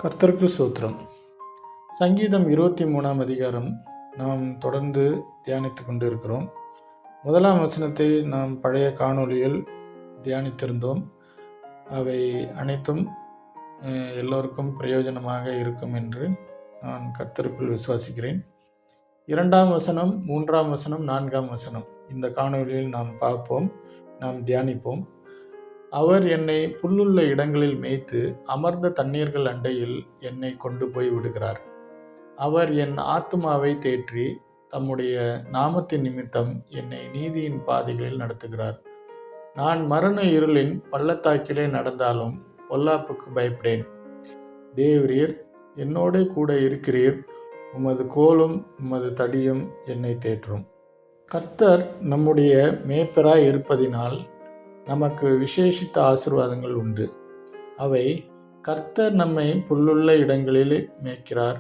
கர்த்தருக்கு ஸ்தோத்திரம். சங்கீதம் 23ஆம் அதிகாரம் நாம் தொடர்ந்து தியானித்து கொண்டு இருக்கிறோம். 1ஆம் வசனத்தை நாம் பழைய காணொளியில் தியானித்திருந்தோம். அவை அனைத்தும் எல்லோருக்கும் பிரயோஜனமாக இருக்கும் என்று நான் கர்த்தருக்குள் விசுவாசிக்கிறேன். 2ஆம் வசனம், 3ஆம் வசனம், 4ஆம் வசனம் இந்த காணொளியில் நாம் பார்ப்போம், நாம் தியானிப்போம். அவர் என்னை புல்லுள்ள இடங்களில் மேய்த்து அமர்ந்த தண்ணீர்கள் அண்டையில் என்னை கொண்டு போய் விடுகிறார். அவர் என் ஆத்துமாவை தேற்றி தம்முடைய நாமத்தின் நிமித்தம் என்னை நீதியின் பாதைகளில் நடத்துகிறார். நான் மரண இருளின் பள்ளத்தாக்கிலே நடந்தாலும் பொல்லாப்புக்கு பயப்படேன். தேவரீர் என்னோட கூட இருக்கிறீர். உமது கோலும் உமது தடியும் என்னை தேற்றும். கர்த்தர் நம்முடைய மேய்ப்பராய் இருப்பதினால் நமக்கு விசேஷித்த ஆசீர்வாதங்கள் உண்டு. அவை கர்த்தர் நம்மை புல்லுள்ள இடங்களில் மேய்க்கிறார்.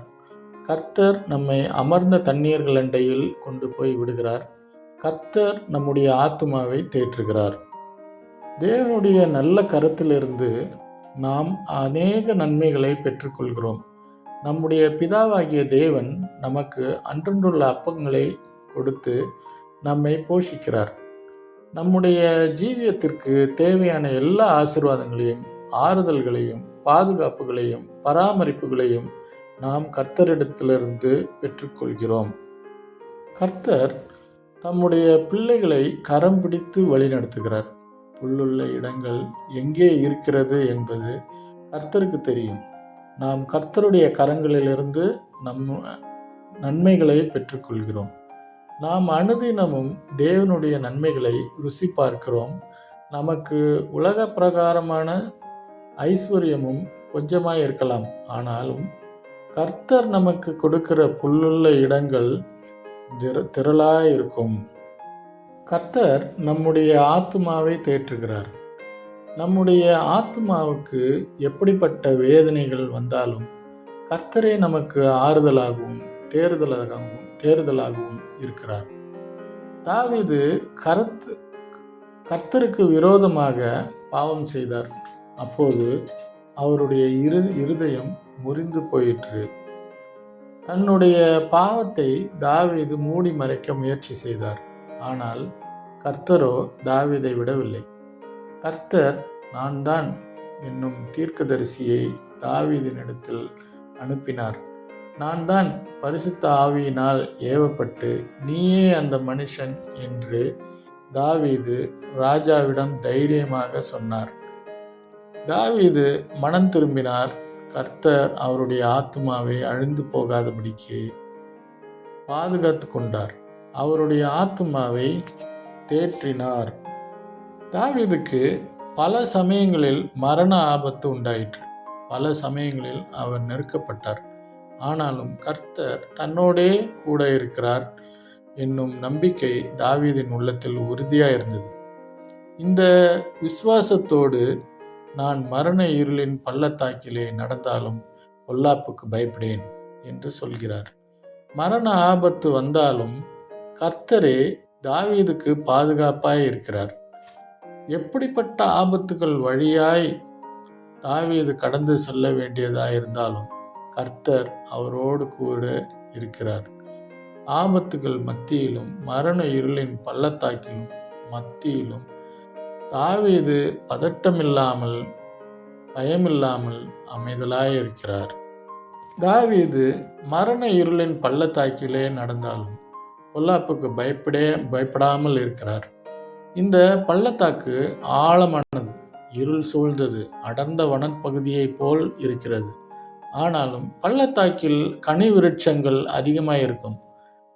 கர்த்தர் நம்மை அமர்ந்த தண்ணீர்கள் அண்டையில் கொண்டு போய் விடுகிறார். கர்த்தர் நம்முடைய ஆத்துமாவை தேற்றுகிறார். தேவனுடைய நல்ல கரத்திலிருந்து நாம் அநேக நன்மைகளை பெற்றுக்கொள்கிறோம். நம்முடைய பிதாவாகிய தேவன் நமக்கு அன்றன்றுள்ள அப்பங்களை கொடுத்து நம்மை போஷிக்கிறார். நம்முடைய ஜீவியத்திற்கு தேவையான எல்லா ஆசீர்வாதங்களையும், ஆறுதல்களையும், பாதுகாப்புகளையும், பராமரிப்புகளையும் நாம் கர்த்தரிடத்திலிருந்து பெற்றுக்கொள்கிறோம். கர்த்தர் தம்முடைய பிள்ளைகளை கரம் பிடித்து வழிநடத்துகிறார். புல்லுள்ள இடங்கள் எங்கே இருக்கிறது என்பது கர்த்தருக்கு தெரியும். நாம் கர்த்தருடைய கரங்களிலிருந்து நன்மைகளை பெற்றுக்கொள்கிறோம். நாம் அனுதினமும் தேவனுடைய நன்மைகளை ருசி பார்க்கிறோம். நமக்கு உலக பிரகாரமான ஐஸ்வர்யமும் கொஞ்சமாய் இருக்கலாம். ஆனாலும் கர்த்தர் நமக்கு கொடுக்கிற புல்லுள்ள இடங்கள் திரளாய் இருக்கும். கர்த்தர் நம்முடைய ஆத்துமாவை தேற்றுகிறார். நம்முடைய ஆத்துமாவுக்கு எப்படிப்பட்ட வேதனைகள் வந்தாலும் கர்த்தரே நமக்கு ஆறுதலாகவும் தேறுதலாகவும் இருக்கிறார். தாவீது கர்த்தருக்கு விரோதமாக பாவம் செய்தார். அப்போது அவருடைய இருதயம் முறிந்து போயிற்று. தன்னுடைய பாவத்தை தாவீது மூடி மறைக்க முயற்சி செய்தார். ஆனால் கர்த்தரோ தாவீதை விடவில்லை. கர்த்தர் நான் தான் என்னும் தீர்க்கதரிசியை தாவீதினிடத்தில் அனுப்பினார். நான் தான் பரிசுத்த ஆவியினால் ஏவப்பட்டு நீயே அந்த மனுஷன் என்று தாவீது ராஜாவிடம் தைரியமாக சொன்னார். தாவீது மனம் திரும்பினார். கர்த்தர் அவருடைய ஆத்துமாவை அழிந்து போகாதபடிக்கு பாதுகாத்து கொண்டார். அவருடைய ஆத்துமாவை தேற்றினார். தாவீதுக்கு பல சமயங்களில் மரண ஆபத்து உண்டாயிற்று. பல சமயங்களில் அவர் நெருக்கப்பட்டார். ஆனாலும் கர்த்தர் தன்னோடே கூட இருக்கிறார் என்னும் நம்பிக்கை தாவீதின் உள்ளத்தில் உறுதியாக இருந்தது. இந்த விசுவாசத்தோடு நான் மரண இருளின் பள்ளத்தாக்கிலே நடந்தாலும் பொல்லாப்புக்கு பயப்படேன் என்று சொல்கிறார். மரண ஆபத்து வந்தாலும் கர்த்தரே தாவீதுக்கு பாதுகாப்பாய் இருக்கிறார். எப்படிப்பட்ட ஆபத்துகள் வழியாய் தாவீது கடந்து செல்ல வேண்டியதாயிருந்தாலும் கர்த்தர் அவரோடு கூட இருக்கிறார். ஆபத்துகள் மத்தியிலும் மரண இருளின் பள்ளத்தாக்கிலும் மத்தியிலும் தாவீது பதட்டமில்லாமல் பயமில்லாமல் அமைதலாய் இருக்கிறார். தாவீது மரண இருளின் பள்ளத்தாக்கிலே நடந்தாலும் பொல்லாப்புக்கு பயப்படாமல் இருக்கிறார். இந்த பள்ளத்தாக்கு ஆழமானது, இருள் சூழ்ந்தது, அடர்ந்த வனப்பகுதியை போல் இருக்கிறது. ஆனாலும் பள்ளத்தாக்கில் கனி விருட்சங்கள் அதிகமாக இருக்கும்.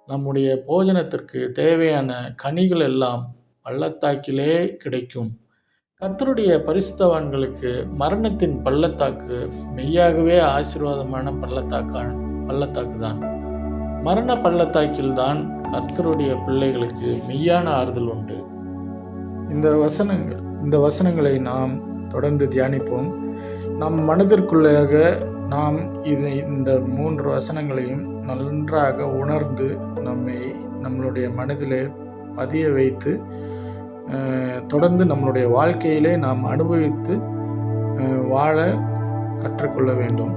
நம்முடைய போஜனத்திற்கு தேவையான கனிகள் எல்லாம் பள்ளத்தாக்கிலே கிடைக்கும். கர்த்தருடைய பரிசுத்தவான்களுக்கு மரணத்தின் பள்ளத்தாக்கு மெய்யாகவே ஆசீர்வாதமான பள்ளத்தாக்கு தான். மரண பள்ளத்தாக்கில் தான் கர்த்தருடைய பிள்ளைகளுக்கு மெய்யான ஆறுதல் உண்டு. இந்த வசனங்களை நாம் தொடர்ந்து தியானிப்போம். நம் மனதிற்குள்ளாக நாம் இந்த 3 வசனங்களையும் நன்றாக உணர்ந்து நம்மளுடைய மனதிலே பதிய வைத்து தொடர்ந்து நம்மளுடைய வாழ்க்கையிலே நாம் அனுபவித்து வாழ கற்றுக்கொள்ள வேண்டும்.